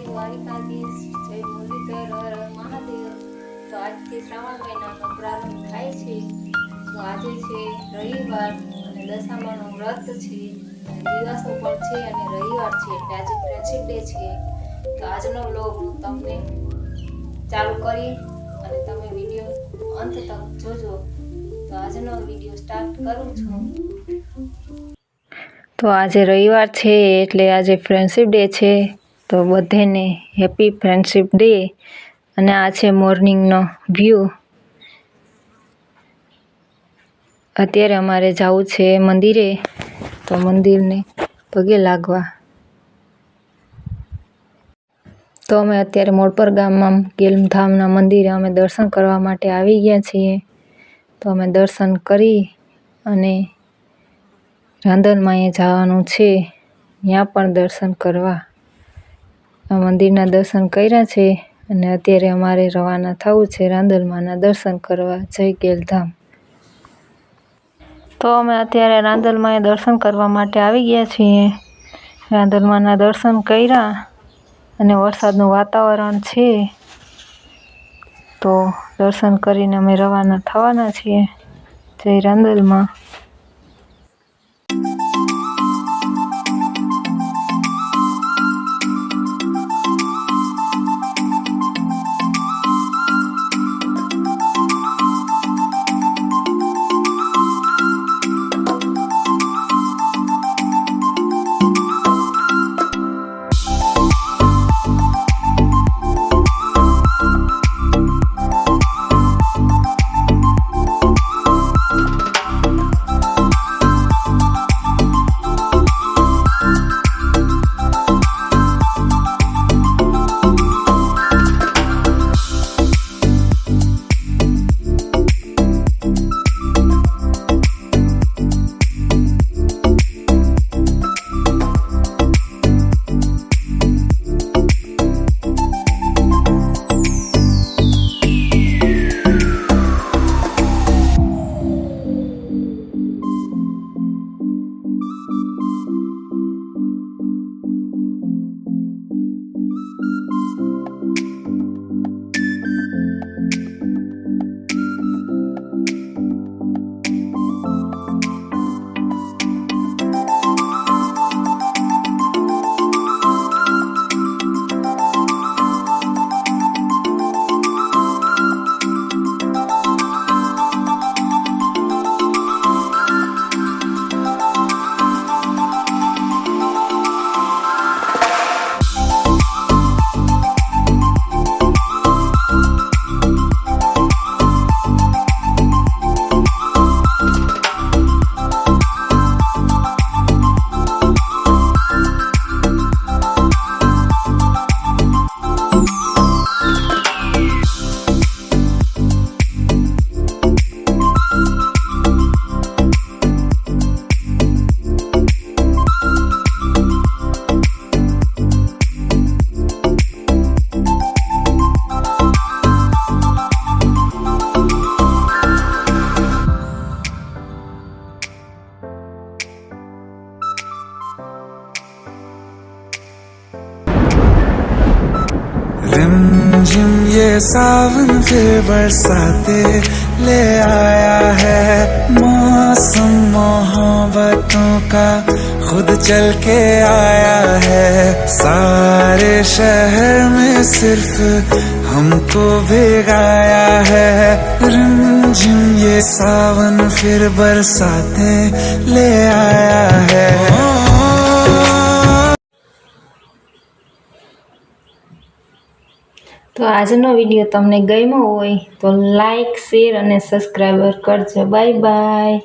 દ્વારિકાધીશ, જય મુરલીધર, હર હર મહાદેવ। તો આજથી શ્રાવણ મહિનાનો પ્રારંભ થાય છે। તો આજે છે રવિવાર અને દશામાનું વ્રત છે, દિવસો પણ છે અને રવિવાર છે એટલે આજે ફ્રેન્ડશિપ ડે છે। તો આજનો વ્લોગ હું તમને ચાલુ કરી અને તમે વિડીયો અંત તક જોજો। તો આજનો વિડીયો સ્ટાર્ટ કરું છું। તો આજે રવિવાર છે એટલે આજે ફ્રેન્ડશિપ ડે છે। તો બધાને હેપી ફ્રેન્ડશિપ ડે। અને આ છે મોર્નિંગનો વ્યૂ। અત્યારે અમારે જવું છે મંદિરે, તો મંદિરને પગે લાગવા। તો અમે અત્યારે મોડપર ગામમાં ગેલધામના મંદિરે અમે દર્શન કરવા માટે આવી ગયા છીએ। તો અમે દર્શન કરી અને રાંદલમાં જવાનું છે, ત્યાં પણ દર્શન કરવા। આ મંદિરના દર્શન કર્યા છે અને અત્યારે અમારે રવાના થવું છે રાંદલમાના દર્શન કરવા। જય ગેલધામ। તો અમે અત્યારે રાંદલમાં દર્શન કરવા માટે આવી ગયા છીએ। રાંદલમાના દર્શન કર્યા અને વરસાદનું વાતાવરણ છે, તો દર્શન કરીને અમે રવાના થવાના છીએ જય રાંદલમાં। रिमझिम ये सावन फिर बरसाते ले आया है। मौसम मोहब्बतों का खुद चल के आया है। सारे शहर में सिर्फ हमको भिगाया है। रिमझिम ये सावन फिर बरसाते ले आया है। તો આજનો વિડીયો તમને ગમ્યો હોય તો લાઈક, શેર અને સબસ્ક્રાઈબર કરજો। Bye bye.